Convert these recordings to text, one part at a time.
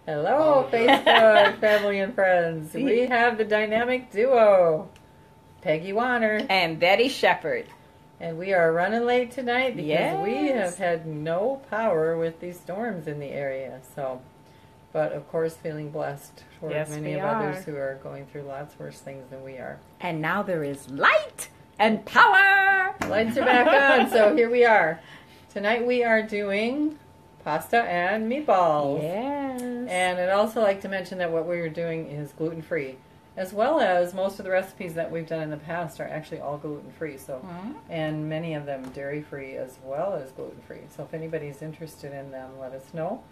Hello, Facebook family and friends. We have the dynamic duo, Peggy Warner and Betty Shepherd. And we are running late tonight because we have had no power with these storms in the area. So, but of course, feeling blessed for many of others who are going through lots worse things than we are. And now there is light and power. Lights are back on, so here we are. Tonight we are doing pasta and meatballs. Yes. And I'd also like to mention that what we are doing is gluten-free, as well as most of the recipes that we've done in the past are actually all gluten-free. So, and many of them dairy-free as well as gluten-free. So if anybody's interested in them, let us know.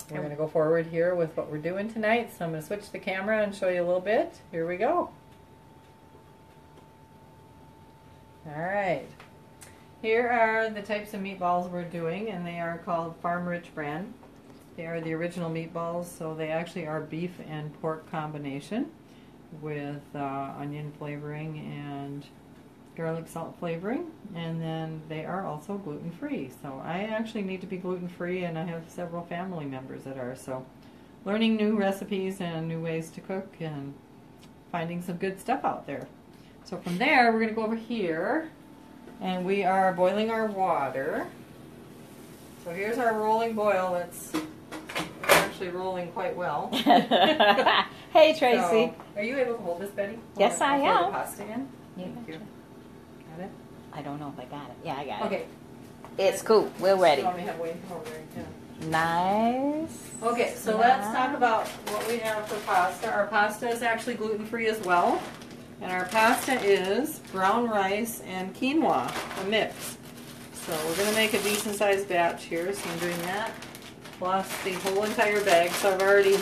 We're going to go forward here with what we're doing tonight. So I'm going to switch the camera and show you a little bit. Here we go. All right. Here are the types of meatballs we're doing, and they are called Farm Rich brand. They are the original meatballs, so they actually are beef and pork combination with onion flavoring and garlic salt flavoring, and then they are also gluten-free. So I actually need to be gluten-free, and I have several family members that are, so learning new recipes and new ways to cook and finding some good stuff out there. So from there, we're going to go over here, and we are boiling our water. So here's our rolling boil. It's actually rolling quite well. Hey, Tracy. So, are you able to hold this, Betty? Yes, I am. The pasta in? Thank you. Got it? I don't know if I got it. Yeah, I got it. Okay. It's cool. We're ready. Let me have Wayne come over here. Nice. Okay, so let's talk about what we have for pasta. Our pasta is actually gluten-free as well. And our pasta is brown rice and quinoa, a mix. So we're going to make a decent sized batch here, so I'm doing that. Plus the whole entire bag. So I've already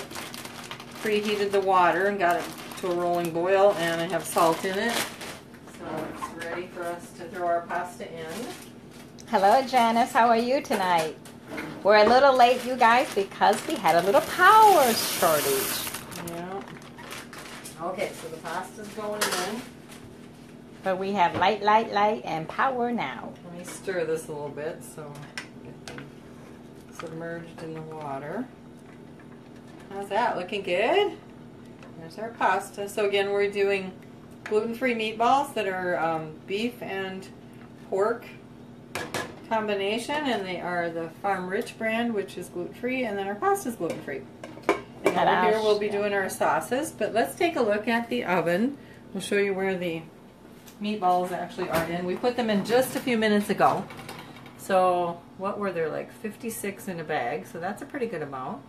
preheated the water and got it to a rolling boil, and I have salt in it. So it's ready for us to throw our pasta in. Hello, Janice. How are you tonight? We're a little late, you guys, because we had a little power shortage. Yeah. Okay, so the pasta's going in. But we have light, and power now. Let me stir this a little bit so get them submerged in the water. How's that? Looking good? There's our pasta. So again, we're doing gluten-free meatballs that are beef and pork combination, and they are the Farm Rich brand, which is gluten-free, and then our pasta is gluten-free. And over here we'll be doing our sauces, but let's take a look at the oven. We'll show you where the meatballs actually are in. We put them in just a few minutes ago. So what were there, like 56 in a bag, so that's a pretty good amount.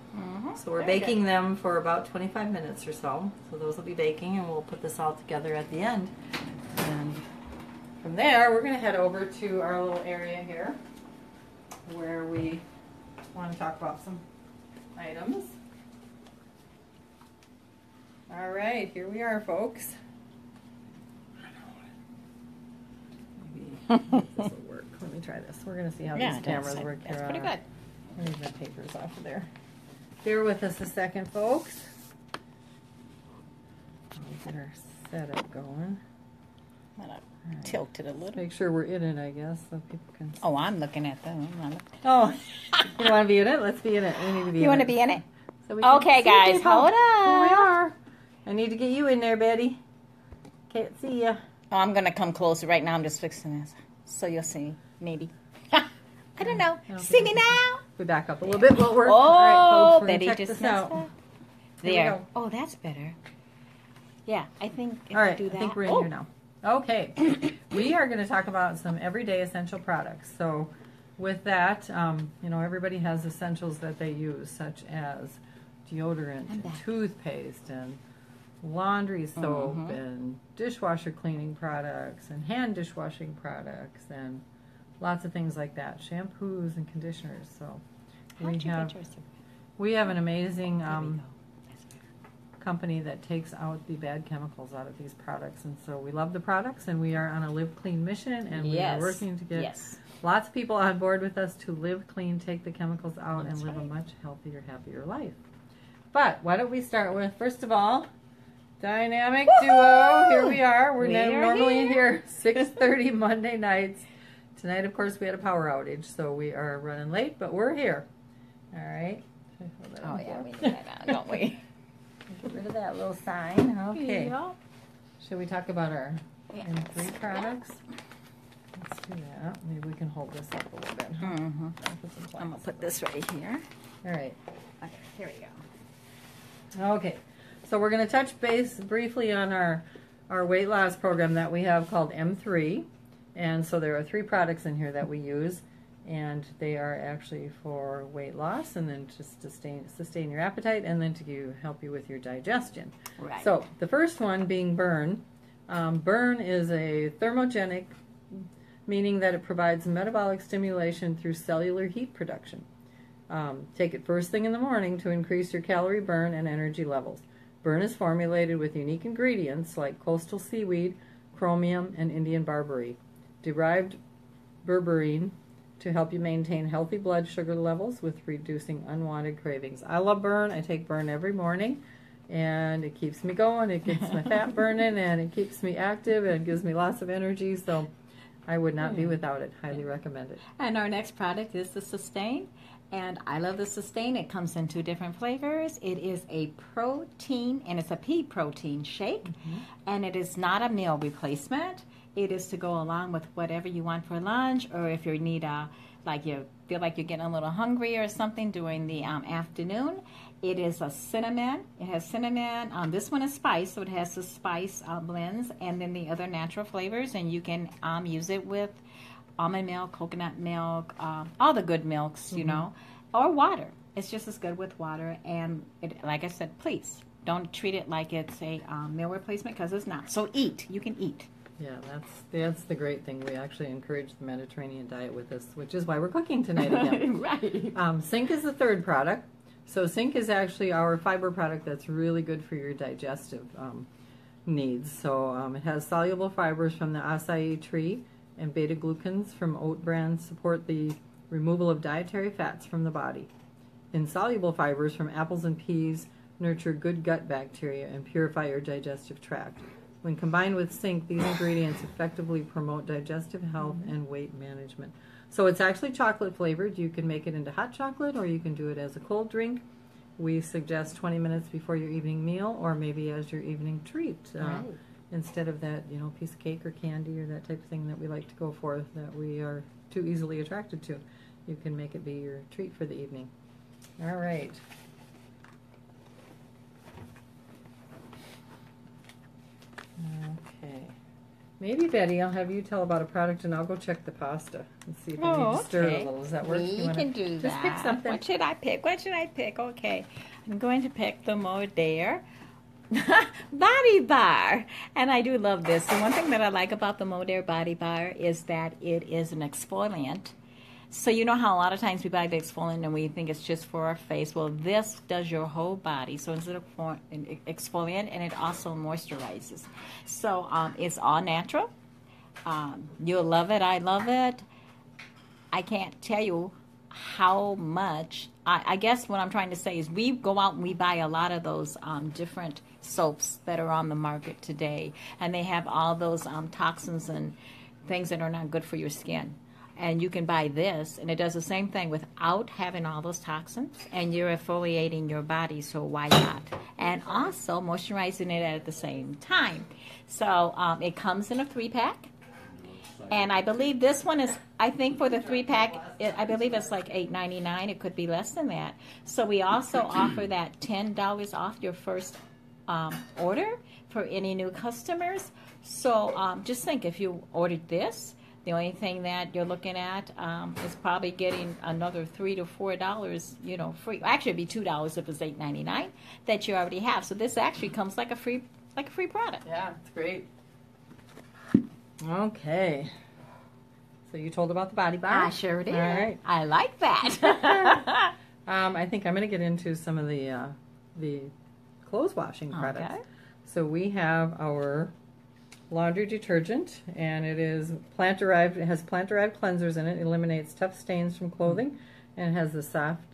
So we're baking them for about 25 minutes or so. So those will be baking, and we'll put this all together at the end. And from there, we're going to head over to our little area here where we want to talk about some items. All right, here we are, folks. Maybe this will work. Let me try this. We're going to see how these cameras work here. That's pretty good. Leave the papers off of there. Bear with us a second, folks. We'll get our setup going. I'm going to tilt it a little. Make sure we're in it, I guess, so people can see. Oh, I'm looking at them. Oh, you want to be in it? Let's be in it. We need to be in it. You want to be in it? So we okay, guys, people. hold on. Here we are. I need to get you in there, Betty. Can't see ya. Oh, I'm going to come closer right now. I'm just fixing this. So you'll see, maybe. I don't know. See me now? We back up a little bit. We'll work. Oh, all right, folks, Betty check just this messed out. up. There. Oh, that's better. Yeah, I think if all right, we do that. I think we're in here now. Okay. We are going to talk about some everyday essential products. So with that, you know, everybody has essentials that they use, such as deodorant and toothpaste and laundry soap and dishwasher cleaning products and hand dishwashing products and lots of things like that, shampoos and conditioners. So we have an amazing company that takes out the bad chemicals out of these products, and so we love the products, and we are on a live clean mission, and we are working to get lots of people on board with us to live clean, take the chemicals out, and live a much healthier, happier life. But why don't we start with, first of all, dynamic duo. Here we are. We're normally here 6:30 Monday nights. Tonight, of course, we had a power outage, so we are running late, but we're here. All right. Oh, yeah, we need that out, don't we? Get rid of that little sign. Okay. Yeah. Should we talk about our Yeah. M3 products? Let's do that. Maybe we can hold this up a little bit. Huh? Mm-hmm. I'm going to Put put this right here. all right. Okay, here we go. Okay. So we're going to touch base briefly on our weight loss program that we have called M3. And so there are 3 products in here that we use. And they are actually for weight loss and then just to sustain your appetite and then to help you with your digestion. Right. So the first one being Burn. Burn is a thermogenic, meaning that it provides metabolic stimulation through cellular heat production. Take it first thing in the morning to increase your calorie burn and energy levels. Burn is formulated with unique ingredients like coastal seaweed, chromium, and Indian barberry. Derived berberine to help you maintain healthy blood sugar levels with reducing unwanted cravings. I love Burn. I take Burn every morning, and it keeps me going. It gets my fat burning, and it keeps me active, and gives me lots of energy, so I would not be without it. Highly recommend it. And our next product is the Sustain. And I love the Sustain. It comes in 2 different flavors. It is a protein, and it's a pea protein shake. And it is not a meal replacement. It is to go along with whatever you want for lunch, or if you need like you feel like you're getting a little hungry or something during the afternoon. It is a cinnamon. It has cinnamon. This one is spice, so it has the spice blends, and then the other natural flavors. And you can use it with almond milk, coconut milk, all the good milks, you know, or water. It's just as good with water. And it, like I said, please don't treat it like it's a meal replacement, because it's not. So eat. You can eat. Yeah, that's the great thing. We actually encourage the Mediterranean diet with this, which is why we're cooking tonight again. Right. Zinc is the 3rd product. So zinc is actually our fiber product that's really good for your digestive needs. So it has soluble fibers from the acai tree, and beta-glucans from oat bran support the removal of dietary fats from the body. Insoluble fibers from apples and peas nurture good gut bacteria and purify your digestive tract. When combined with zinc, these ingredients effectively promote digestive health and weight management. So it's actually chocolate flavored. You can make it into hot chocolate, or you can do it as a cold drink. We suggest 20 minutes before your evening meal, or maybe as your evening treat. Right. Instead of that, piece of cake or candy or that type of thing that we like to go for that we are too easily attracted to. You can make it be your treat for the evening. All right. Okay. Maybe, Betty, I'll have you tell about a product, and I'll go check the pasta and see if I need to stir it a little. Does that work? We can do that. Just pick something. What should I pick? Okay. I'm going to pick the Modere Body Bar. And I do love this. The one thing that I like about the Modere Body Bar is that it is an exfoliant. So you know how a lot of times we buy the exfoliant and we think it's just for our face. Well, this does your whole body. So instead of an exfoliant, and it also moisturizes. So it's all natural. You'll love it. I love it. I can't tell you how much. I guess what I'm trying to say is we go out and we buy a lot of those different soaps that are on the market today. And they have all those toxins and things that are not good for your skin. And you can buy this, and it does the same thing without having all those toxins, and you're exfoliating your body, so why not? And also moisturizing it at the same time. So it comes in a 3-pack, and I believe this one is, I think for the 3-pack, I believe it's like $8.99. It could be less than that. So we also offer that $10 off your first order for any new customers. So just think, if you ordered this, the only thing that you're looking at is probably getting another $3 to $4, free. Actually, it'd be $2 if it's $8.99 that you already have. So this actually comes like a free product. Yeah, it's great. Okay. So you told about the Body Bar? I sure did. All right. I like that. I think I'm going to get into some of the clothes washing products. Okay. So we have our laundry detergent, and it is plant-derived. It has plant-derived cleansers in it. It eliminates tough stains from clothing, and it has the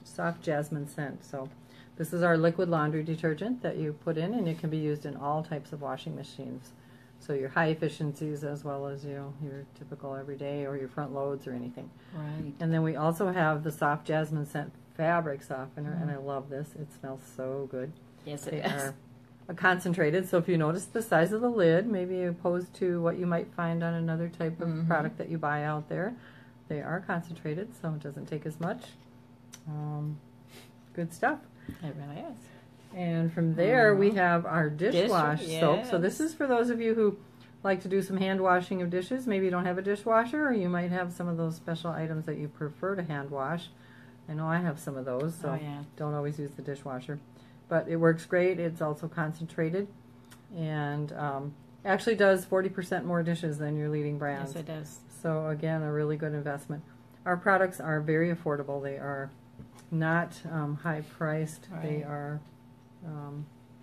soft jasmine scent. So this is our liquid laundry detergent that you put in, and it can be used in all types of washing machines. So your high efficiencies, as well as your typical everyday or your front loads or anything. Right. And then we also have the soft jasmine scent fabric softener, and I love this. It smells so good. Yes, They it is. are concentrated, so if you notice the size of the lid, maybe opposed to what you might find on another type of product that you buy out there, they are concentrated, so it doesn't take as much. Good stuff. It really is. And from there, we have our dishwash soap. So this yes. is for those of you who like to do some hand washing of dishes. Maybe you don't have a dishwasher, or you might have some of those special items that you prefer to hand wash. I know I have some of those, so don't always use the dishwasher. But it works great. It's also concentrated, and actually does 40% more dishes than your leading brands. Yes, it does. So again, a really good investment. Our products are very affordable. They are not high priced. Right. They are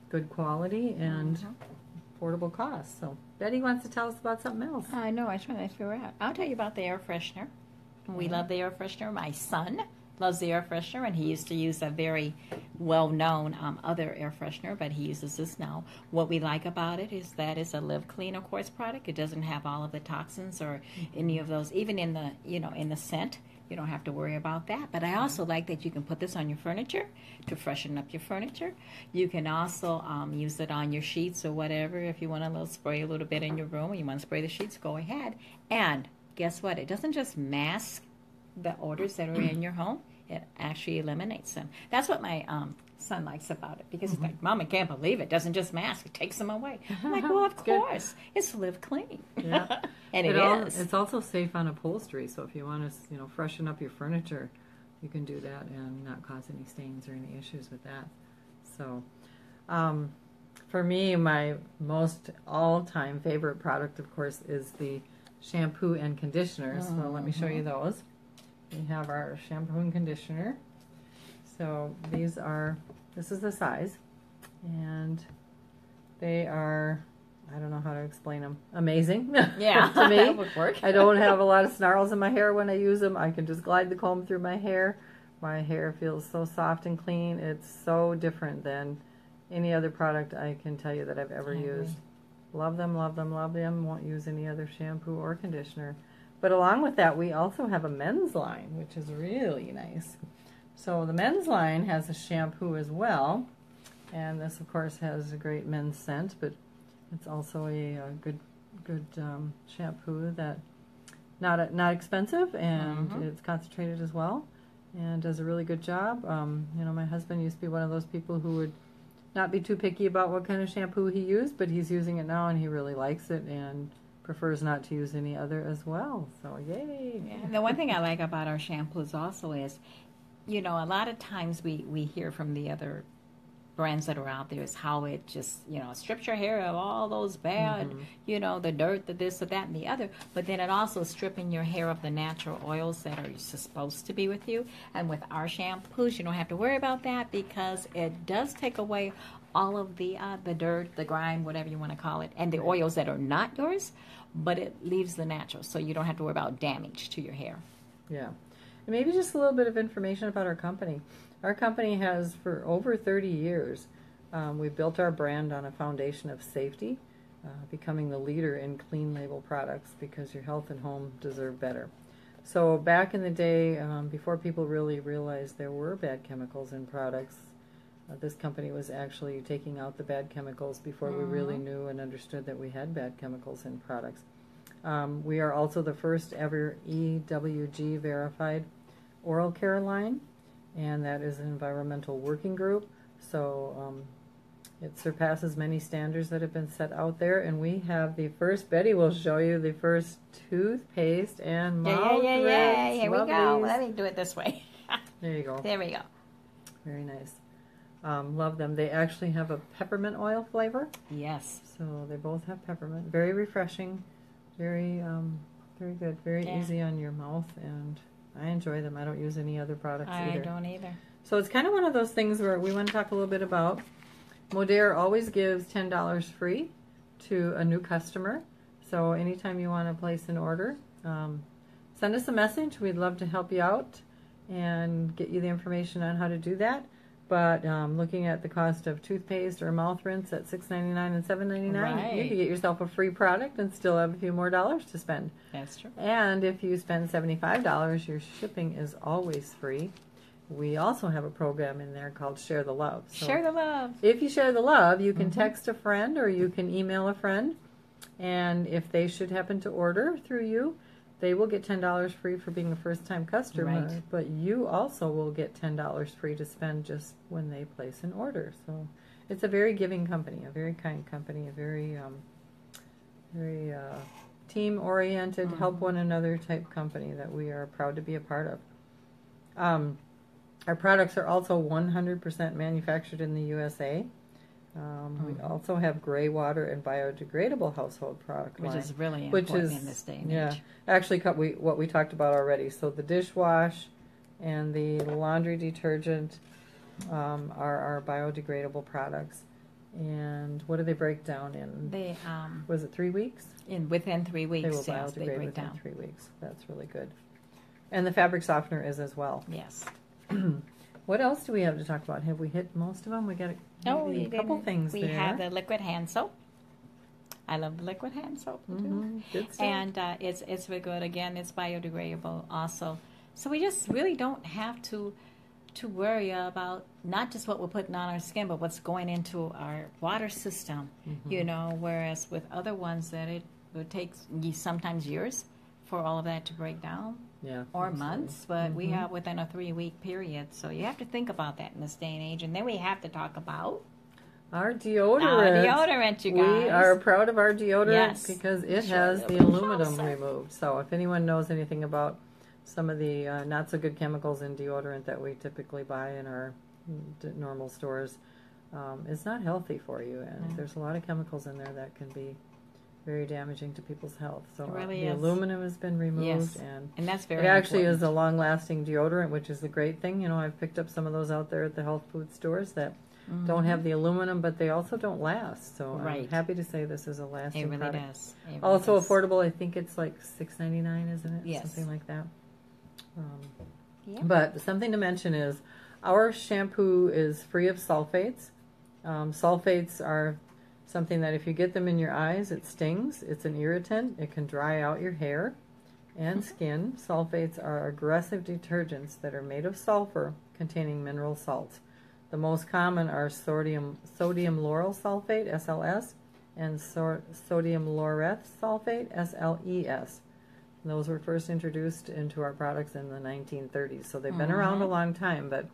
good quality and affordable cost. So Betty wants to tell us about something else. I know. I was trying to figure out. I'll tell you about the air freshener. We love the air freshener. My son loves the air freshener, and he used to use a very well-known other air freshener, but he uses this now. What we like about it is that it's a Live Clean, of course, product. It doesn't have all of the toxins or any of those, even in the in the scent. You don't have to worry about that. But I also like that you can put this on your furniture to freshen up your furniture. You can also use it on your sheets or whatever. If you want to spray a little bit in your room and you want to spray the sheets, go ahead. And guess what? It doesn't just mask the odors that are in your home. It actually eliminates them. That's what my son likes about it, because he's like, Mom, I can't believe it. Doesn't just mask, it takes them away. I'm like, well, of course. It's Live Clean. Yeah. And it is. It's also safe on upholstery, so if you want to freshen up your furniture, you can do that and not cause any stains or any issues with that. So for me, my most all-time favorite product, of course, is the shampoo and conditioner. So let me show you those. We have our shampoo and conditioner. So this is the size, and they are, I don't know how to explain them, amazing. Yeah, to me. that would work. I don't have a lot of snarls in my hair when I use them. I can just glide the comb through my hair. My hair feels so soft and clean. It's so different than any other product I can tell you that I've ever used. Love them, love them, love them. Won't use any other shampoo or conditioner. But along with that, we also have a men's line, which is really nice. So the men's line has a shampoo as well, and this, of course, has a great men's scent, but it's also a good shampoo that not expensive, and it's concentrated as well, and does a really good job. My husband used to be one of those people who would not be too picky about what kind of shampoo he used, but he's using it now, and he really likes it, and prefers not to use any other as well. So yay! Yeah. The one thing I like about our shampoos also is, a lot of times we hear from the other brands that are out there is how it just, strips your hair of all those bad, the dirt, the this, the that, and the other. But then it also stripping your hair of the natural oils that are supposed to be with you. And with our shampoos, you don't have to worry about that, because it does take away all of the dirt, the grime, whatever you want to call it, and the oils that are not yours, but it leaves the natural, so you don't have to worry about damage to your hair. Yeah. And maybe just a little bit of information about our company. Our company has, for over 30 years, we've built our brand on a foundation of safety, becoming the leader in clean label products, because your health and home deserve better. So back in the day, before people really realized there were bad chemicals in products, this company was actually taking out the bad chemicals before we really knew and understood that we had bad chemicals in products. We are also the first ever EWG verified oral care line, and that is an environmental working group. So it surpasses many standards that have been set out there, and we have the first, Betty will show you, the first toothpaste and mouth rinse. Here Love we go. these. Let me do it this way. There you go. There we go. Very nice. Love them. They actually have a peppermint oil flavor. Yes. So they both have peppermint. Very refreshing. Very good. Very easy on your mouth, and I enjoy them. I don't use any other products either. I don't either. So it's kind of one of those things where we want to talk a little bit about. Modere always gives $10 free to a new customer. So anytime you want to place an order, send us a message. We'd love to help you out and get you the information on how to do that. But looking at the cost of toothpaste or mouth rinse at $6.99 and $7.99, you can get yourself a free product and still have a few more dollars to spend. That's true. And if you spend $75, your shipping is always free. we also have a program in there called Share the Love. So Share the love. if you share the love, you can text a friend or you can email a friend. And if they should happen to order through you, they will get $10 free for being a first-time customer. Right. But you also will get $10 free to spend just when they place an order. So it's a very giving company, a very kind company, a very team-oriented, help one another type company that we are proud to be a part of. Our products are also 100% manufactured in the USA. We also have gray water and biodegradable household product line, Which is really important in this day and age. Actually, what we talked about already. So the dishwash and the laundry detergent are our biodegradable products. And what do they break down in? They Was it 3 weeks? within 3 weeks. They will yes, they biodegrade break within down. 3 weeks. That's really good. And the fabric softener is as well. Yes. What else do we have to talk about? Have we hit most of them? We got a couple things We there. have the liquid hand soap. I love the liquid hand soap too. Good stuff. And it's very good. Again, it's biodegradable also. So we just really don't have to worry about not just what we're putting on our skin, but what's going into our water system. You know, whereas with other ones that it takes sometimes years for all of that to break down. Yeah, or absolutely. months, but we have within a 3-week period. So you have to think about that in this day and age. And then we have to talk about our deodorant. Our deodorant, you guys. We are proud of our deodorant Yes. because it Sure, has it'll the be aluminum closer. removed. So if anyone knows anything about some of the not so good chemicals in deodorant that we typically buy in our normal stores, it's not healthy for you. And there's a lot of chemicals in there that can be very damaging to people's health. So It really the is. aluminum has been removed, Yes. and And that's very it actually important. is a long-lasting deodorant, which is the great thing. You know, I've picked up some of those out there at the health food stores that don't have the aluminum, but they also don't last. So I'm Right. happy to say this is a lasting It really product. does. It really Also does. affordable. I think it's like $6.99, isn't it? Yes. Something like that. Yeah. But something to mention is our shampoo is free of sulfates. Sulfates are something that if you get them in your eyes, it stings. It's an irritant. It can dry out your hair and skin. Sulfates are aggressive detergents that are made of sulfur containing mineral salts. The most common are sodium lauryl sulfate, SLS, and sodium laureth sulfate, SLES. Those were first introduced into our products in the 1930s, so they've been around a long time, but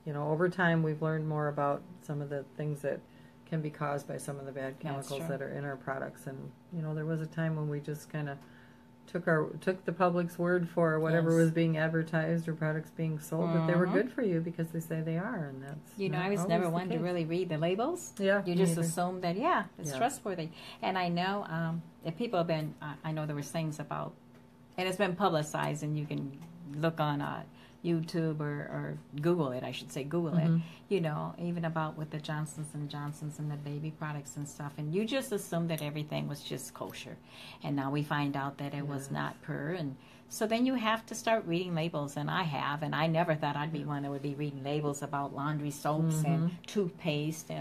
you know, over time we've learned more about some of the things that can be caused by some of the bad chemicals that are in our products. And you know, there was a time when we just kind of took the public's word for whatever was being advertised or products being sold, but they were good for you because they say they are, and that's You know, not I was always never the one to case. really read the labels. Yeah, You me just neither. assume that, it's trustworthy. And I know if people have been, I know there was things about, and it's been publicized, and you can look on YouTube or Google it, I should say, Google it, you know, even about with the Johnsons & Johnsons and the baby products and stuff. And you just assume that everything was just kosher. And now we find out that it was not pure. And so then you have to start reading labels, and I have. And I never thought I'd be one that would be reading labels about laundry soaps and toothpaste,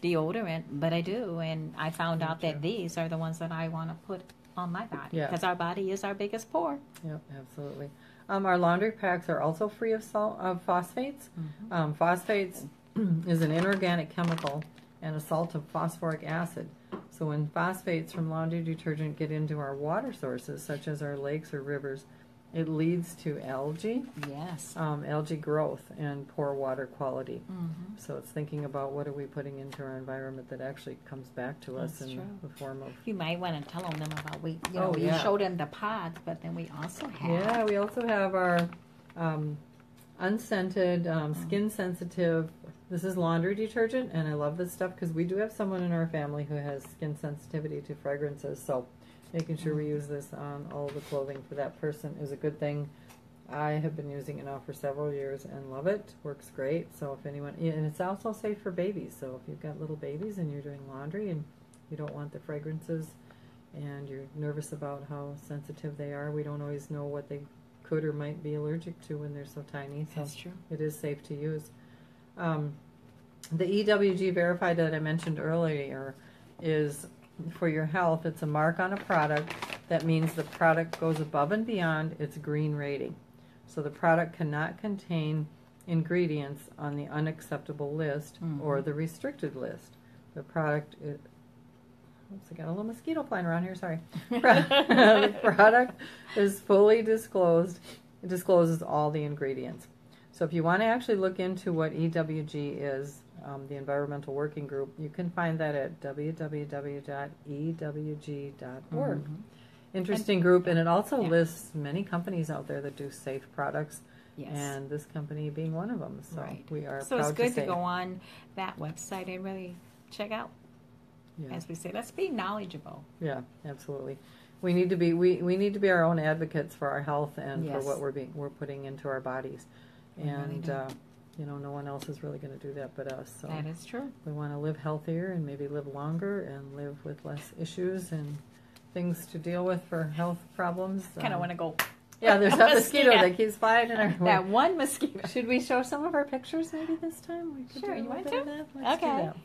deodorant, but I do. And I found out that these are the ones that I want to put on my body because our body is our biggest pore. Yep, absolutely. Our laundry packs are also free of phosphates. Phosphates is an inorganic chemical and a salt of phosphoric acid. So when phosphates from laundry detergent get into our water sources, such as our lakes or rivers, it leads to algae, algae growth, and poor water quality. So it's thinking about what are we putting into our environment that actually comes back to us in the form of... You might want to tell them about, you show them the pods, but then we also have... Yeah, we also have our unscented, skin-sensitive... This is laundry detergent, and I love this stuff because we do have someone in our family who has skin sensitivity to fragrances, so making sure we use this on all the clothing for that person is a good thing. I have been using it now for several years and love it. Works great. So if anyone, and it's also safe for babies. So if you've got little babies and you're doing laundry and you don't want the fragrances and you're nervous about how sensitive they are, we don't always know what they could or might be allergic to when they're so tiny. So That's true. It is safe to use. The EWG Verified that I mentioned earlier is for your health. It's a mark on a product that means the product goes above and beyond its green rating. So the product cannot contain ingredients on the unacceptable list or the restricted list. The product is, oops, I got a little mosquito flying around here, sorry. The product is fully disclosed. It discloses all the ingredients. So if you want to actually look into what EWG is, the Environmental Working Group, you can find that at www.ewg.org. Interesting group, and it also lists many companies out there that do safe products, and this company being one of them. So we are so proud it's good to say. to go on that website and really check out. As we say, let's be knowledgeable. Yeah, absolutely. We need to be we need to be our own advocates for our health and for what we're putting into our bodies, and you know, no one else is really going to do that but us. So that is true. We want to live healthier and maybe live longer and live with less issues and things to deal with for health problems. Kind of want to go. Yeah, there's that mosquito that keeps flying in our way. That one mosquito. Should we show some of our pictures maybe this time? We could Sure, do you want bit to? of that. Let's do that.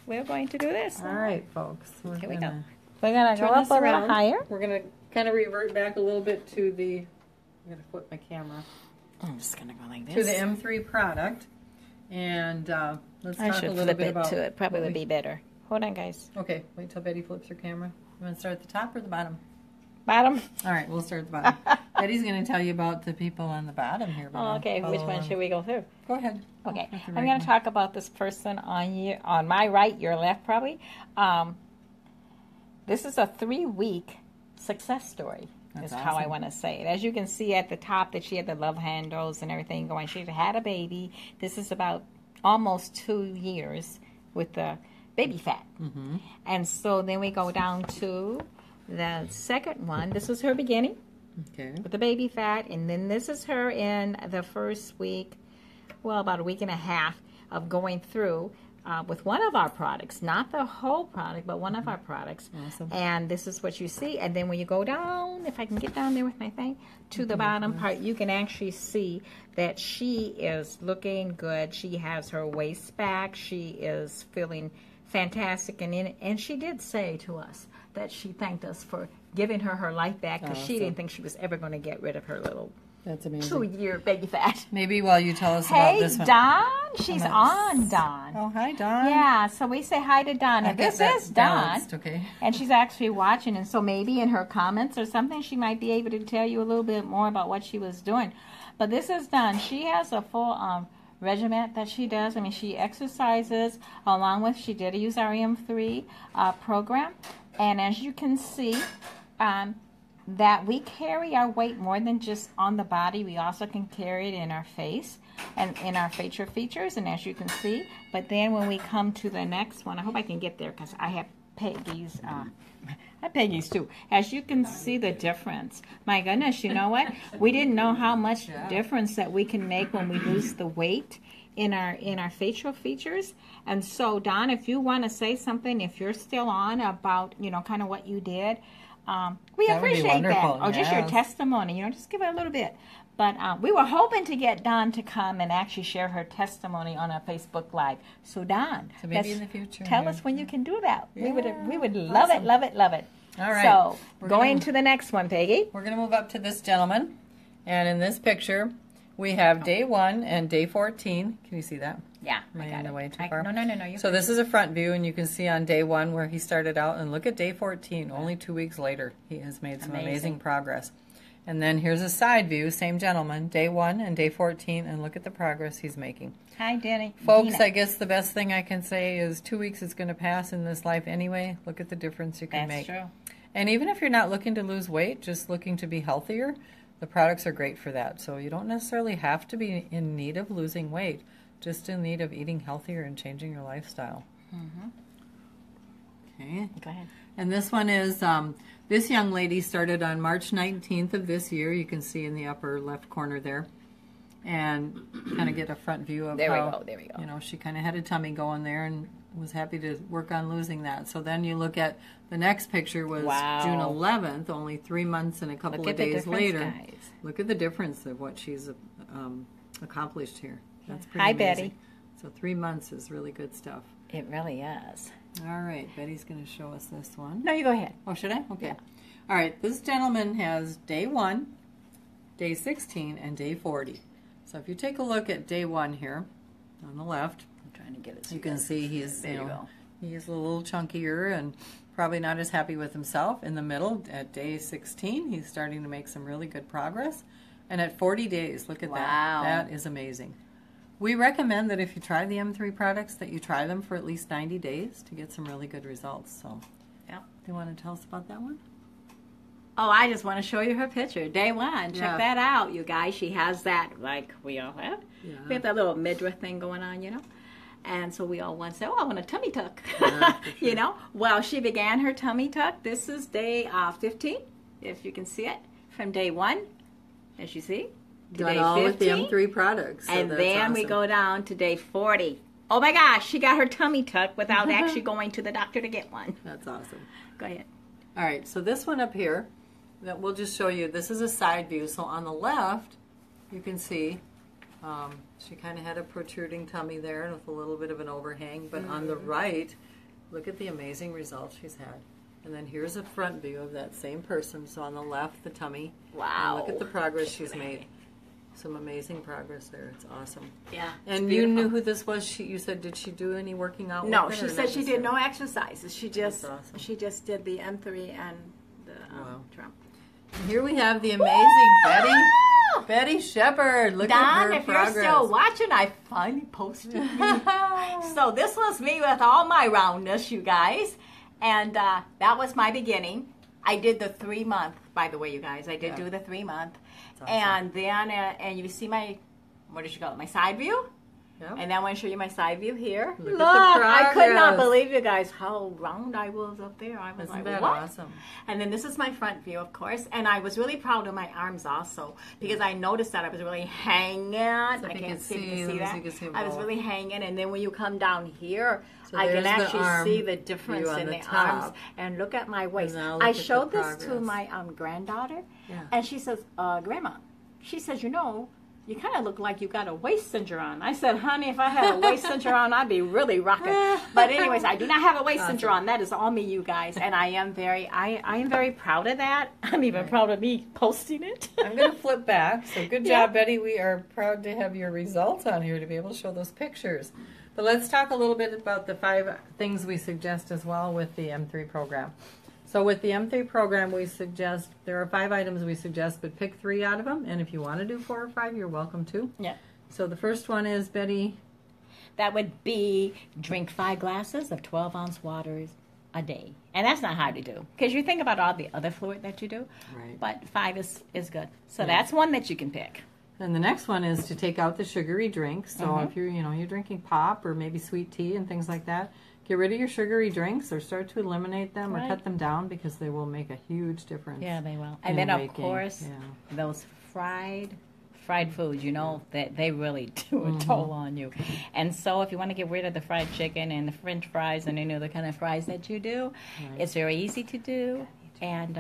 We're going to do this. All right, folks. Here we go. We're going to go up a little higher. We're going to kind of revert back a little bit to the, I'm going to flip my camera. I'm just going to go like this. To the M3 product. And let's I talk should a little flip bit it about to it. Probably would be better. Hold on, guys. Okay, wait till Betty flips her camera. You want to start at the top or the bottom? Bottom. All right, we'll start at the bottom. Betty's going to tell you about the people on the bottom here. Oh, okay, which one should we go through? Go ahead. Okay, I'm going to talk about this person on my right, your left probably. This is a 3-week success story. That's how I want to say it. As you can see at the top that she had the love handles and everything going. She had a baby. This is about almost 2 years with the baby fat. And so then we go down to the second one. This was her beginning with the baby fat. And then this is her in the first week, well, about a week and a half of going through with one of our products, not the whole product, but one of our products. Awesome. And this is what you see. And then when you go down, if I can get down there with my thing, to the bottom part, you can actually see that she is looking good. She has her waist back. She is feeling fantastic. And she did say to us that she thanked us for giving her life back because she didn't think she was ever going to get rid of her little That's amazing. 2-year baby fat. Maybe while you tell us about this one. Hey, Dawn. She's on, Dawn. Oh, hi, Dawn. Yeah, so we say hi to Dawn. And this is Dawn. Okay. And she's actually watching. And so maybe in her comments or something, she might be able to tell you a little bit more about what she was doing. But this is Dawn. She has a full regimen that she does. I mean, she exercises along with, she did use our M3 program. And as you can see, that we carry our weight more than just on the body. We also can carry it in our face and in our facial features, and as you can see. But then when we come to the next one, I hope I can get there because I have Peggy's. I have Peggy's too. As you can see the difference. My goodness, you know what? We didn't know how much difference that we can make when we lose the weight in our facial features. And so, Dawn, if you want to say something, if you're still on about, you know, kind of what you did, we appreciate that. Or just your testimony, you know, just give it a little bit. But we were hoping to get Dawn to come and actually share her testimony on our Facebook Live. So, Dawn, so maybe in the future, tell us when you can do that. Yeah. We would love it, love it, love it. All right. So, going to the next one, Peggy. We're going to move up to this gentleman. And in this picture, we have day 1 and day 14. Can you see that? Yeah, Am I in the way too far? No. So this is a front view, and you can see on day 1 where he started out. And look at day 14. Only 2 weeks later, he has made some amazing progress. And then here's a side view, same gentleman, day 1 and day 14, and look at the progress he's making. Hi, Danny. Folks, Dina. I guess the best thing I can say is 2 weeks is going to pass in this life anyway. Look at the difference you can make. That's true. And even if you're not looking to lose weight, just looking to be healthier, the products are great for that. So you don't necessarily have to be in need of losing weight, just in need of eating healthier and changing your lifestyle. Okay. Go ahead. And this one is, this young lady started on March 19th of this year. You can see in the upper left corner there. And kind of get a front view of how, there we go. You know, she kind of had a tummy going there and was happy to work on losing that. So then you look at the next picture was June 11th, only 3 months and a couple of days later. Guys. Look at the difference of what she's accomplished here. That's pretty Hi, amazing. Betty. So 3 months is really good stuff. It really is. All right, Betty's going to show us this one. No, you go ahead. Oh, should I? Okay. Yeah. All right, this gentleman has day 1, day 16, and day 40. So if you take a look at day 1 here on the left, I'm trying to get it. you can see he's There you go. he's a little chunkier and probably not as happy with himself. In the middle, at day 16, he's starting to make some really good progress. And at 40 days, look at Wow. that. That is amazing. We recommend that if you try the M3 products, that you try them for at least 90 days to get some really good results. So, yeah. Do you want to tell us about that one? Oh, I just want to show you her picture. Day 1. Check Yeah. that out, you guys. She has that, like we all have. Yeah. We have that little midriff thing going on, you know. And so we all want to say, oh, I want a tummy tuck. Yeah, for sure. You know. Well, she began her tummy tuck. This is day 15, if you can see it, from day 1, as you see. To Done day all with the 15. M3 products. So And that's then we awesome. go down to day 40. Oh my gosh, she got her tummy tuck without actually going to the doctor to get one. That's awesome. Go ahead. All right, so this one up here, that we'll just show you, this is a side view. So on the left, you can see she kind of had a protruding tummy there with a little bit of an overhang. But on the right, look at the amazing results she's had. And then here's a front view of that same person. So on the left, the tummy. Wow. And look at the progress she's made. Some amazing progress there. It's awesome. Yeah. And you knew who this was? You said, did she do any working out? No, with it, she or said not she did necessarily? no exercises. She just awesome. she just did the M3 and the Wow. Trump. Here we have the amazing Woo! Betty Shepard. Look Don, at her if progress. you're still watching, I finally posted me. So this was me with all my roundness, you guys. And that was my beginning. I did the 3-month, by the way, you guys. I did do the 3-month. Awesome. And then, and you see my, what did you call it, my side view? Yep. And then I want to show you my side view here. Look at the I could not progress. believe, you guys, how round I was up there. I was Isn't like, that what? awesome? And then this is my front view, of course. And I was really proud of my arms also because I noticed that I was really hanging. I if you can't can see if you see, can let see me that. see if you can see them I was both. really hanging. And then when you come down here, So I can there's the actually arm see the difference view on in the the top. arms. And look at my waist. now look I at the showed this to progress. my granddaughter. Yeah. And she says, Grandma, she says, you know, you kind of look like you got a waist cincher on. I said, honey, if I had a waist cincher on, I'd be really rocking. But anyways, I do not have a waist cincher on. That is all me, you guys. And I am very proud of that. I'm even proud of me posting it. I'm going to flip back. So good job, Betty. We are proud to have your results on here to be able to show those pictures. But let's talk a little bit about the 5 things we suggest as well with the M3 program. So with the M3 program, we suggest, there are 5 items we suggest, but pick 3 out of them. And if you want to do 4 or 5, you're welcome to. Yeah. So the first one is, Betty, That would be drink 5 glasses of 12-ounce waters a day. And that's not hard to do because you think about all the other fluid that you do. Right. But 5 is good. So that's one that you can pick. and the next one is to take out the sugary drinks. So if you're drinking pop or maybe sweet tea and things like that, get rid of your sugary drinks or start to eliminate them or Right. cut them down because they will make a huge difference. Yeah, they will. in And then, of weight gain. course, Yeah. those fried foods, you know, that they really do a toll on you. And so if you want to get rid of the fried chicken and the french fries and any other kind of fries that you do, it's very easy to do, and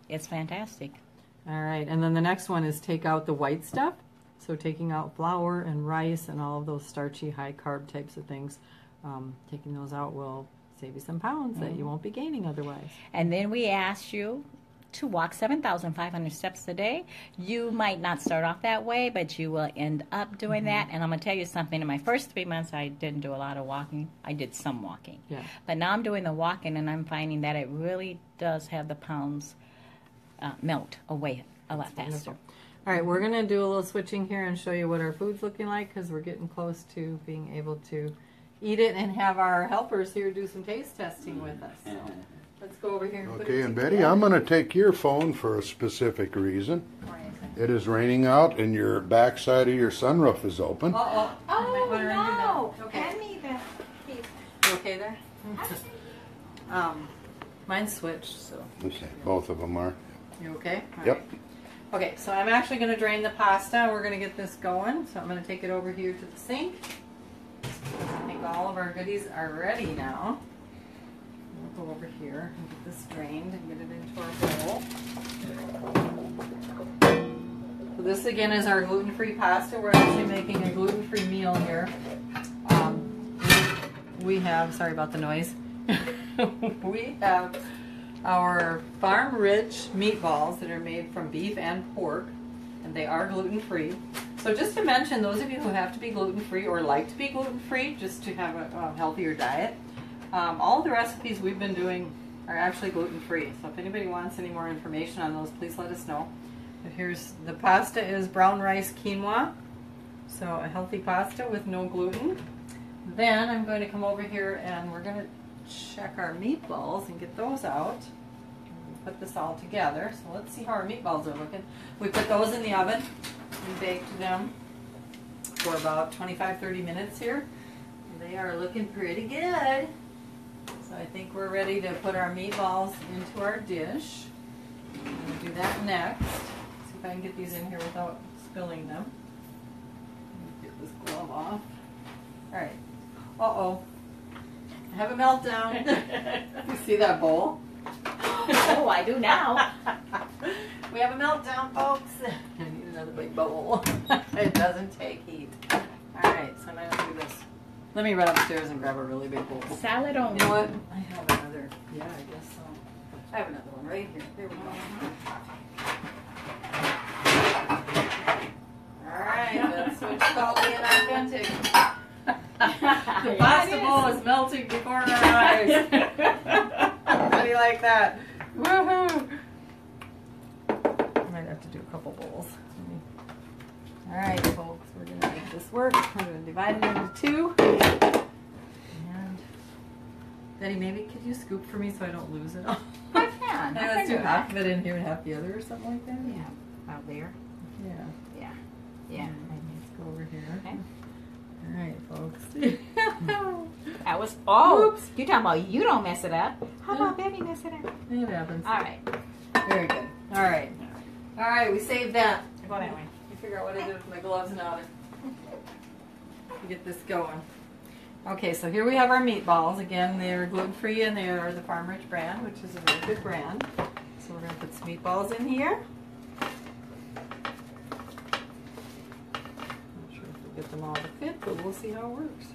it's fantastic. All right, and then the next one is take out the white stuff. So taking out flour and rice and all of those starchy, high carb types of things. Taking those out will save you some pounds that you won't be gaining otherwise. And then we asked you to walk 7,500 steps a day. You might not start off that way, but you will end up doing that. And I'm going to tell you something. In my first 3 months, I didn't do a lot of walking. I did some walking. Yeah. But now I'm doing the walking, and I'm finding that it really does have the pounds melt away a lot faster. All right, we're going to do a little switching here and show you what our food's looking like because we're getting close to being able to eat it and have our helpers here do some taste testing with us. So let's go over here and put Okay, it and Betty, together. I'm going to take your phone for a specific reason. It is raining out and your backside of your sunroof is open. Uh-oh. You might wanna undo that. Okay. Hand me the piece. You okay there? Mine's switched, so Okay, both of them are. you okay? All Yep. right. Okay, so I'm actually going to drain the pasta. We're going to get this going. So I'm going to take it over here to the sink. I think all of our goodies are ready now. We'll go over here and get this drained and get it into our bowl. So this again is our gluten-free pasta. We're actually making a gluten-free meal here. We have, sorry about the noise, we have our farm-rich meatballs that are made from beef and pork, and they are gluten-free. So just to mention, those of you who have to be gluten-free or like to be gluten-free, just to have a healthier diet, all of the recipes we've been doing are actually gluten-free. So if anybody wants any more information on those, please let us know. But here's the pasta is brown rice quinoa, so a healthy pasta with no gluten. Then I'm going to come over here and we're going to check our meatballs and get those out. Put this all together. So let's see how our meatballs are looking. We put those in the oven and baked them for about 25-30 minutes here. They are looking pretty good. So I think we're ready to put our meatballs into our dish. I'm going to do that next. See if I can get these in here without spilling them. Get this glove off. Alright. Uh-oh. I have a meltdown. You see that bowl? Oh, I do now. We have a meltdown, folks. I need another big bowl. It doesn't take heat. Alright, so now I'll do this. Let me run upstairs and grab a really big bowl. Salad only. You know what? I have another. Yeah, I guess so. I have another one right here. There we go. Alright, that's what you call being authentic. The pasta bowl is melting before our eyes. How do you like that? Woohoo! I might have to do a couple bowls. Alright, folks, we're going to make this work. We're going to divide it into two. And Betty, maybe could you scoop for me so I don't lose it all? I can. Let's do half of it in here and half the other or something like that? Yeah. Out there. Yeah. Yeah. Yeah. Let's go over here. Okay. Alright, folks. That was, oh, Oops. you're talking about you don't mess it up. How about Betty mess it up? It happens. All right. Very good. Alright. Alright, we saved that. Go that way. You figure out what I did with my gloves now to get this going. Okay, so here we have our meatballs. Again, they're gluten-free and they are the Farm Rich brand, which is a very good brand. So we're going to put some meatballs in here. Not sure if we'll get them all to fit, but we'll see how it works.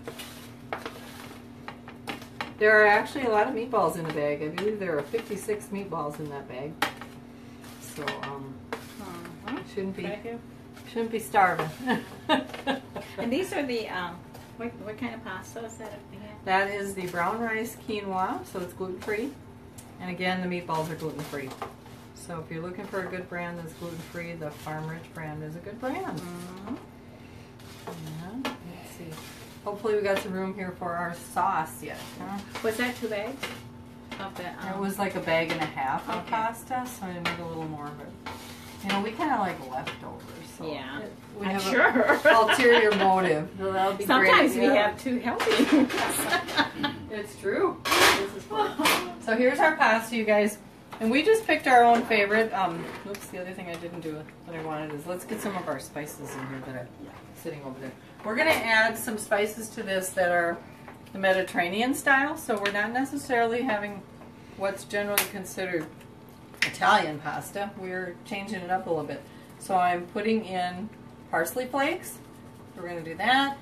There are actually a lot of meatballs in the bag. I believe there are 56 meatballs in that bag. So, shouldn't be starving. And these are the, what kind of pasta is that again? That is the brown rice quinoa, so it's gluten-free. And again, the meatballs are gluten-free. So if you're looking for a good brand that's gluten-free, the Farm Rich brand is a good brand. Mm-hmm. Yeah, let's see. Hopefully we got some room here for our sauce yet. Huh? Was that 2 bags? Of the, It was like a bag and a half of pasta, so I made a little more, but you know, we kind of like leftovers. So yeah, we I'm have sure. an ulterior motive. So that'll be Sometimes great. we have too healthy. It's true. This is fun. So here's our pasta, you guys. And we just picked our own favorite. Oops, the other thing I didn't do that I wanted is let's get some of our spices in here that are sitting over there. We're going to add some spices to this that are the Mediterranean style. So we're not necessarily having what's generally considered Italian pasta. We're changing it up a little bit. So I'm putting in parsley flakes. We're going to do that.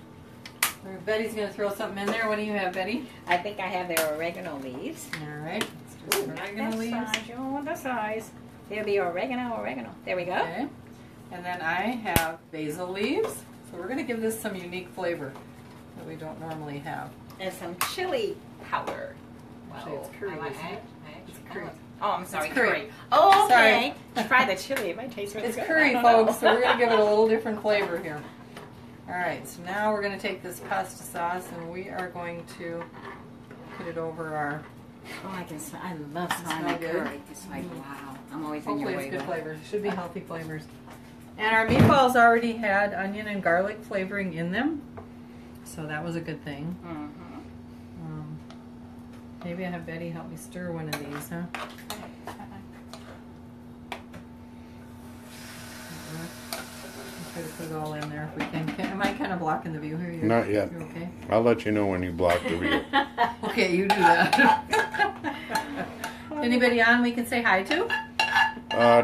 Betty's going to throw something in there. What do you have, Betty? I think I have their oregano leaves. All right. Let's do some oregano leaves. Size. You want the size. There'll be oregano. There we go. Okay. And then I have basil leaves. So we're going to give this some unique flavor that we don't normally have. And some chili powder. Actually, it's curry, isn't it? It's curry. Oh, I'm sorry, It's curry. curry. Oh, okay. Sorry. Try the chili. It might taste really It's good. curry, I don't know. folks, so we're going to give it a little different flavor here. Alright, so now we're going to take this pasta sauce and we are going to put it over our... Oh, I can smell. I love smelling Smell that good? curry. It's like, wow. I'm always in your Hopefully way. it's good though. flavors. It should be healthy flavors. And our meatballs already had onion and garlic flavoring in them, so that was a good thing. Mm-hmm. Maybe I have Betty help me stir one of these, huh? Try to put it all in there if we can. Am I kind of blocking the view here? Not yet. You okay? I'll let you know when you block the view. Okay, you do that. Anybody on we can say hi to?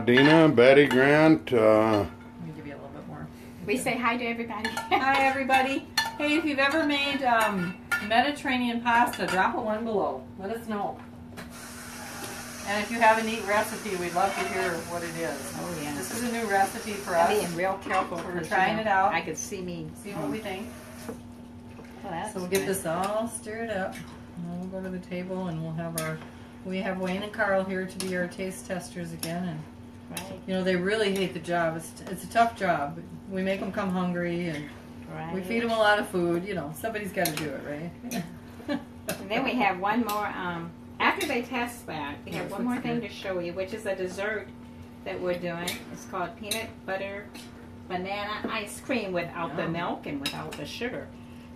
Dina, Betty, Grant. Let me give you a little bit more. We say hi to everybody. Hi, everybody. Hey, if you've ever made Mediterranean pasta, drop a one below. Let us know. And if you have a neat recipe, we'd love to hear what it is. Oh, yeah. This is a new recipe for us. I'm being real careful. We're 'cause, trying it out. I could see me. See what we think. Well, that's So we'll get good. this all stirred up. And we'll go to the table and we'll have we have Wayne and Carl here to be our taste testers again. And Right. you know, they really hate the job. It's a tough job. We make them come hungry and Right. we feed them a lot of food. You know, somebody's got to do it, right? And then we have one more. After they test that, we have Yes, one more that's thing good. to show you, which is a dessert that we're doing. It's called peanut butter banana ice cream without the Yum. milk and without the sugar.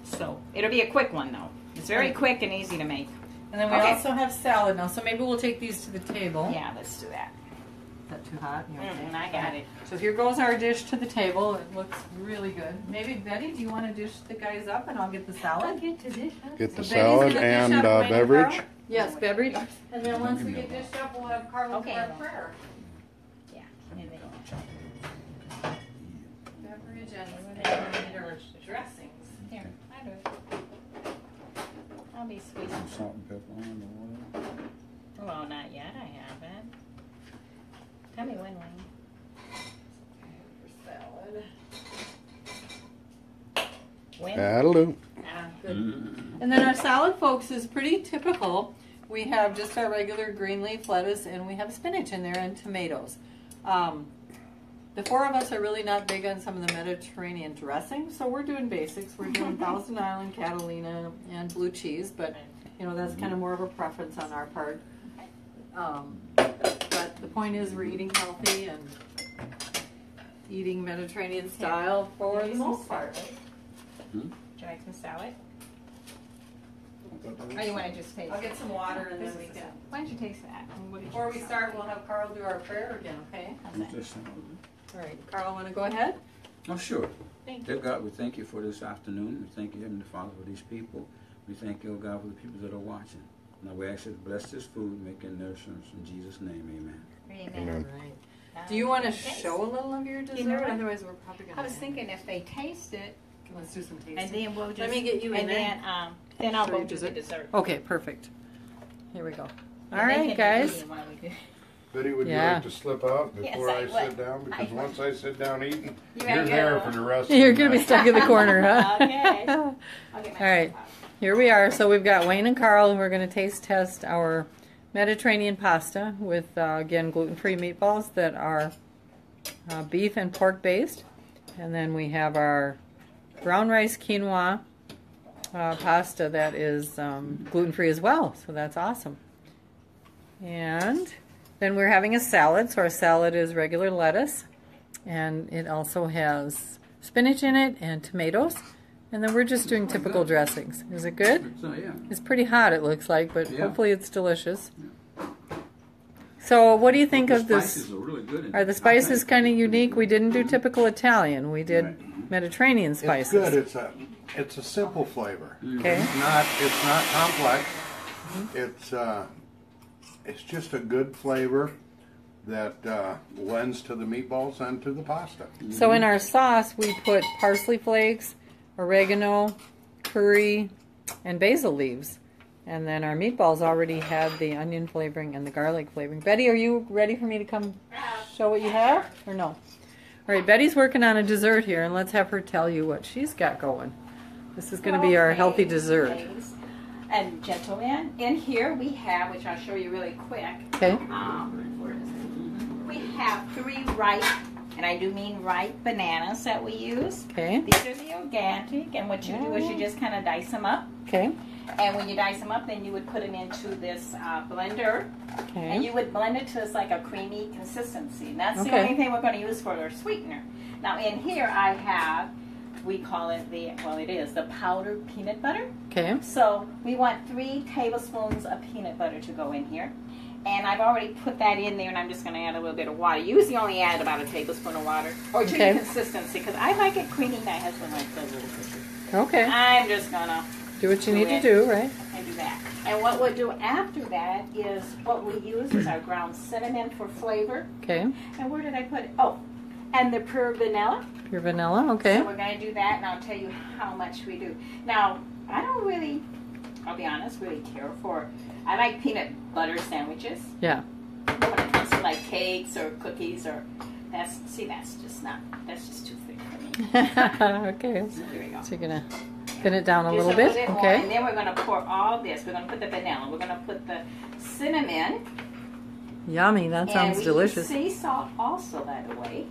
So it'll be a quick one though. It's very quick and easy to make. And then we Okay. also have salad now. So maybe we'll take these to the table. Yeah, let's do that. Is that too hot? You okay? I got it. So here goes our dish to the table. It looks really good. Maybe Betty, do you want to dish the guys up and I'll get the salad? Get to dish. Get So the Betty's salad gonna dish and up Wayne and beverage. Carl? Yes, beverage. And then once we get dished up, we'll have Carl Okay. do our prayer. Yeah. Beverage and our dressings. Here, I do it. I'll be sweet. Salt and pepper on the water. Well, not yet. I haven't. Tell me when, Wayne. For salad. When? That'll do. Good. Mm. And then our salad, folks, is pretty typical. We have just our regular green leaf lettuce, and we have spinach in there and tomatoes. The four of us are really not big on some of the Mediterranean dressings, so we're doing basics. We're doing Thousand Island, Catalina, and blue cheese, but you know that's kind of more of a preference on our part. But the point is, we're eating healthy and eating Mediterranean style for the most part. Would you like some salad? Or you want to just taste I'll it? get some water and then we can. Why don't you taste that? And what did you Before we decide? start, we'll have Carl do our prayer again, okay? How's that? Just salad. All right, Carl, want to go ahead? Oh, sure. Thank Dear God, we thank you for this afternoon. We thank you, Heavenly Father, for these people. We thank you, oh God, for the people that are watching. Now we ask you to bless this food, make it nourishment. In Jesus' name, amen. Amen. Amen. All right. Do you want to Taste. show a little of your dessert? know what? Otherwise, we're probably going to. I was thinking if they taste it, Let's do some tasting. and then we'll just. Let me get you in and there. then I'll Show go you do the dessert. dessert. Okay, perfect. Here we go. And All they right, can guys. eat while we do- Betty, would you Yeah. like to slip out Yes, before I I would. sit down? I Because would. once I sit down eating, You you're ain't there gonna- for the rest of You're the going to be night. stuck in the corner, huh? Okay. I'll get my All right. Here we are. So we've got Wayne and Carl, and we're going to taste test our Mediterranean pasta with, again, gluten-free meatballs that are beef and pork based. And then we have our brown rice quinoa pasta that is gluten-free as well. So that's awesome. And then we're having a salad. So our salad is regular lettuce. And it also has spinach in it and tomatoes. And then we're just doing typical dressings. Is it good? So, yeah. It's pretty hot, it looks like, but Yeah. hopefully it's delicious. So what do you think The of this? spices are really good. in Are the it, I spices think. kind of unique? We didn't do typical Italian. We did Right. Mediterranean It's spices. good. It's a simple flavor. Okay. It's not complex. It's just a good flavor that lends to the meatballs and to the pasta. So in our sauce, we put parsley flakes, oregano, curry, and basil leaves. And then our meatballs already had the onion flavoring and the garlic flavoring. Betty, are you ready for me to come show what you have? Or no? All right, Betty's working on a dessert here, and let's have her tell you what she's got going. This is going to be our healthy dessert. Ladies and gentlemen, in here we have, which I'll show you really quick. Okay. Where is it? We have 3 ripe, and I do mean ripe bananas that we use. Okay. These are the organic, and what you do is you just kind of dice them up. Okay. And when you dice them up, then you would put them into this blender, and Okay. you would blend it to it's like a creamy consistency. And that's the Okay. only thing we're going to use for our sweetener. Now in here I have, we call it it is the powdered peanut butter. Okay. So we want 3 tablespoons of peanut butter to go in here. And I've already put that in there, and I'm just going to add a little bit of water. Usually only add about a tablespoon of water, or to Okay. the consistency, because I like it creamy. My husband likes it a little bit. Okay. I'm just going to Do what you need to do, right? and do that. And what we'll do after that is what we use is our ground cinnamon for flavor. Okay. And where did I put it? Oh, and the pure vanilla. Pure vanilla. Okay. So we're going to do that, and I'll tell you how much we do. Now, I don't really, I'll be honest, really care for, I like peanut butter sandwiches. Yeah. when it comes to like cakes or cookies or that's just too thick for me. Okay. So here we go. So you're gonna thin it down a Just little a bit. bit more, Okay. and then we're gonna pour all this. We're gonna put the vanilla. We're gonna put the cinnamon. Yummy. That sounds and delicious. Sea salt also, by the way.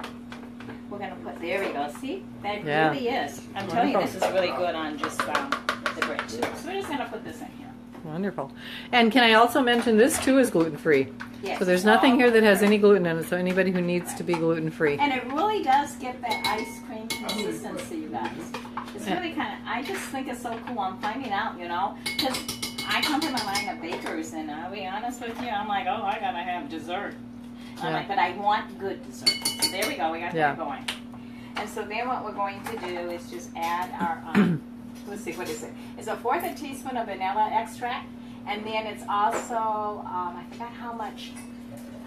We're gonna put. There we go. See, that Yeah. really is. I'm telling you, this Wonderful. is really good on just the bread too. So we're just gonna put this in here. Wonderful. And can I also mention this too is gluten free? Yes. So there's nothing here that has any gluten in it. So anybody who needs to be gluten free. And it really does get that ice cream consistency, you guys. It's really kind of, I just think it's so cool. I'm finding out, you know, because I come from a line of bakers, and I'll be honest with you, I'm like, oh, I gotta have dessert. I'm like, but I want good dessert. So there we go, we got that going. And so then what we're going to do is just add our, let's see, what is it? It's a 1/4 teaspoon of vanilla extract, and then it's also, I forgot how much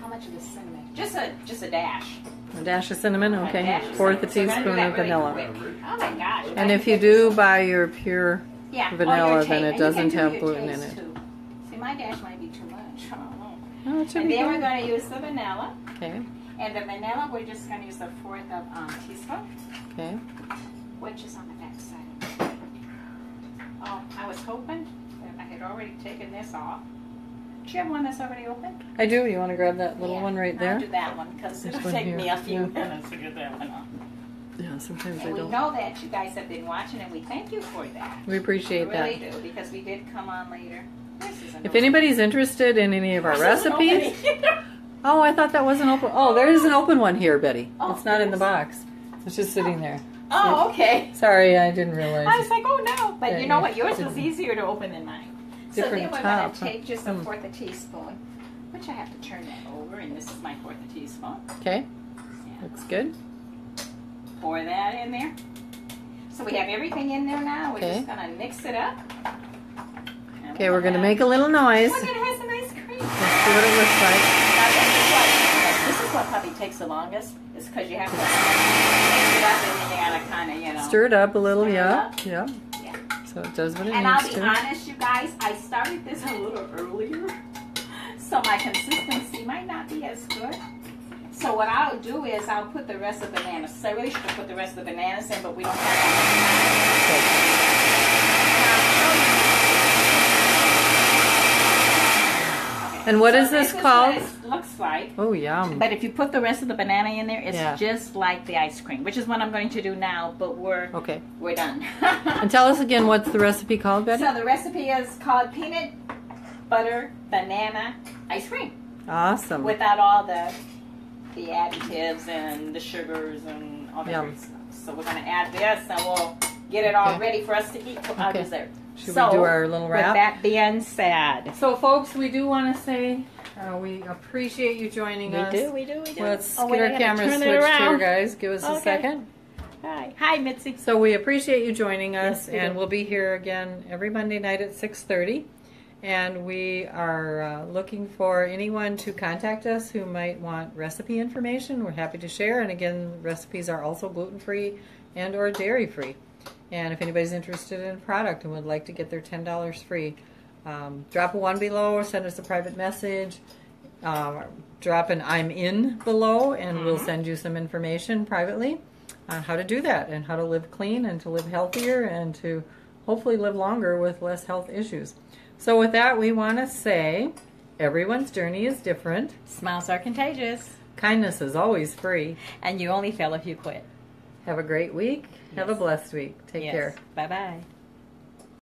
of the cinnamon. Just a dash. A dash of cinnamon. A Okay. dash of 1/4 cinnamon. So we're teaspoon gonna of do that vanilla. really quick. Oh my gosh. And if you do buy your pure vanilla, then it and doesn't you can have do your gluten in taste, it. too. See, my dash might be too much. I don't know. Oh, it should And be then we're good. going to use the vanilla. Okay. And the vanilla, we're just going to use a 1/4 teaspoon, Okay. which is on the back side. Oh, I was hoping that I had already taken this off. Do you have one that's already open? I do. You want to grab that little one right I'll there? do that one because This it'll one take here. me a few Yeah. minutes to get that one off. Yeah. Sometimes I And we don't. know that you guys have been watching, and we thank you for that. We appreciate We that. really do, because we did come on later. This is If anybody's interested in any of our This isn't recipes, opening. oh, I thought that wasn't open. Oh, there is an open one here, Betty. Oh, It's not in the there box. It's just sitting there. Oh, okay. Sorry, I didn't realize. I was like, oh no. But Yeah, you know yeah. what? Yours was easier to open than mine. So then Different we're top, going to huh? take just a 1/4 teaspoon, which I have to turn that over, and this is my 1/4 teaspoon. Okay. Yeah. Looks good. Pour that in there. So we have everything in there now. We're Okay. just going to mix it up. And Okay, we're going to make a little noise. We're going to have some ice cream. Let's see what it looks like. Now this is what probably takes the longest. It's because you have to mix it up, and then you got to kind of, you know. Stir it up a little, Stir it yeah. up. Yeah. Yeah. So it does what it And I'll needs be to. honest, you guys, I started this a little earlier, so my consistency might not be as good. So what I'll do is I'll put the rest of the bananas. So I really should have put the rest of the bananas in, but we don't have that. And what is So this is called? what it looks like. Oh, yum. But if you put the rest of the banana in there, it's Yeah. just like the ice cream, which is what I'm going to do now, but we're Okay. done. And tell us again, what's the recipe called, Betty? So the recipe is called peanut butter banana ice cream. Awesome. Without all the additives and the sugars and all that Yum. great stuff. So we're going to add this, and we'll get it all Okay. ready for us to eat for our Okay. dessert. Should so, we do our little with wrap? that being said, So, folks, we do want to say we appreciate you joining us. we do. Let's Oh, get wait, I our gotta camera turn it switched here, around. guys. Give us a Okay. second. Hi, Mitzi. So we appreciate you joining us, Yes, we and do. we'll be here again every Monday night at 6:30. And we are looking for anyone to contact us who might want recipe information. We're happy to share. And again, recipes are also gluten-free and or dairy-free. And if anybody's interested in a product and would like to get their $10 free, drop a 1 below or send us a private message. Drop an I'm in below, and we'll send you some information privately on how to do that and how to live clean and to live healthier and to hopefully live longer with less health issues. So with that, we want to say everyone's journey is different. Smiles are contagious, Kindness is always free. and you only fail if you quit. Have a great week. Have a blessed week. Take care. Bye-bye.